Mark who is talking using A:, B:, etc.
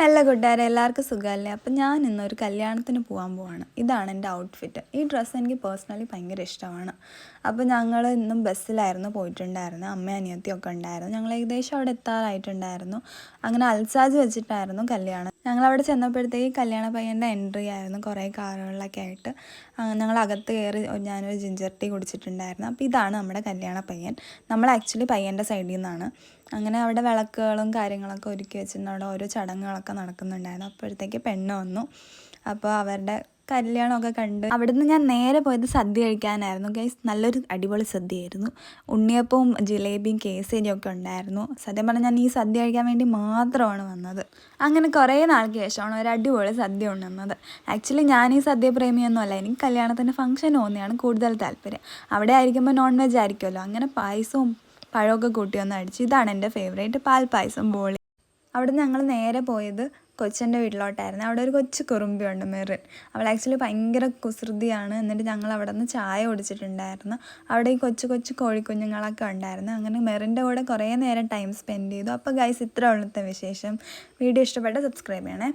A: Hello കൂട്ടുകാരെ, എല്ലാവർക്കും സുഖമല്ലേ? അപ്പം ഞാൻ ഇന്നൊരു കല്യാണത്തിന് പോകാൻ പോവാണ്. ഇതാണ് എൻ്റെ ഔട്ട്ഫിറ്റ്. ഈ ഡ്രസ്സ് എനിക്ക് പേഴ്സണലി ഭയങ്കര ഇഷ്ടമാണ്. അപ്പോൾ ഞങ്ങൾ ഇന്നും ബസ്സിലായിരുന്നു പോയിട്ടുണ്ടായിരുന്നു. അമ്മയും അനിയത്തിയൊക്കെ ഉണ്ടായിരുന്നു. ഞങ്ങൾ ഏകദേശം അവിടെ എത്താറായിട്ടുണ്ടായിരുന്നു. അങ്ങനെ അൽസാജ് വെച്ചിട്ടായിരുന്നു കല്യാണം. ഞങ്ങളവിടെ ചെന്നപ്പോഴത്തേക്ക് കല്യാണ പയ്യൻ്റെ എൻട്രി ആയിരുന്നു. കുറേ കാറുകളിലൊക്കെ ആയിട്ട് ഞങ്ങൾ അകത്ത് കയറി ഞാനൊരു ജിഞ്ചർ ടീ കുടിച്ചിട്ടുണ്ടായിരുന്നു. അപ്പോൾ ഇതാണ് നമ്മുടെ കല്യാണ പയ്യൻ. നമ്മൾ ആക്ച്വലി പയ്യൻ്റെ സൈഡിൽ നിന്നാണ്. അങ്ങനെ അവിടെ വിളക്കുകളും കാര്യങ്ങളൊക്കെ ഒരുക്കി വെച്ചിട്ടുണ്ട്. അവിടെ ഓരോ ചടങ്ങുകളൊക്കെ നടക്കുന്നുണ്ടായിരുന്നു. അപ്പോഴത്തേക്ക് പെണ്ണ് വന്നു. അപ്പോൾ അവരുടെ കല്യാണമൊക്കെ കണ്ട് അവിടുന്ന് ഞാൻ നേരെ പോയത് സദ്യ കഴിക്കാനായിരുന്നു. ഗൈസ്, നല്ലൊരു അടിപൊളി സദ്യയായിരുന്നു. ഉണ്ണിയപ്പവും ജിലേബിയും കേസരിയും ഒക്കെ ഉണ്ടായിരുന്നു. സത്യം പറഞ്ഞാൽ ഞാൻ ഈ സദ്യ കഴിക്കാൻ വേണ്ടി മാത്രമാണ് വന്നത്. അങ്ങനെ കുറേ നാൾക്ക് ശേഷമാണ് ഒരു അടിപൊളി സദ്യ ഉണ്ടെന്നത്. ആക്ച്വലി ഞാൻ ഈ സദ്യ പ്രേമിയൊന്നുമല്ല. എനിക്ക് കല്യാണത്തിൻ്റെ ഫംഗ്ഷൻ തോന്നിയാണ് കൂടുതൽ താല്പര്യം. അവിടെ ആയിരിക്കുമ്പോൾ നോൺ വെജ് ആയിരിക്കുമല്ലോ. അങ്ങനെ പായസവും പഴമൊക്കെ കൂട്ടി ഒന്ന് അടിച്ചു. ഇതാണ് എൻ്റെ ഫേവറേറ്റ്, പാൽ പായസം ബോളി. അവിടെ ഞങ്ങൾ നേരെ പോയത് കൊച്ചൻ്റെ വീട്ടിലോട്ടായിരുന്നു. അവിടെ ഒരു കൊച്ചു കുറുമ്പിയുണ്ട്, മെറിൻ. അവൾ ആക്ച്വലി ഭയങ്കര കുസൃതിയാണ്. എന്നിട്ട് ഞങ്ങൾ അവിടെ നിന്ന് ചായ കുടിച്ചിട്ടുണ്ടായിരുന്നു. അവിടെ ഈ കൊച്ചു കൊച്ചു കോഴിക്കുഞ്ഞുങ്ങളൊക്കെ ഉണ്ടായിരുന്നു. അങ്ങനെ മെറിൻ്റെ കൂടെ കുറേ നേരം ടൈം സ്പെൻഡ് ചെയ്തു. അപ്പോൾ ഗൈസ്, ഇത്ര ഉള്ളത്തെ വിശേഷം. വീഡിയോ ഇഷ്ടപ്പെട്ട സബ്സ്ക്രൈബ് ചെയ്യണേ.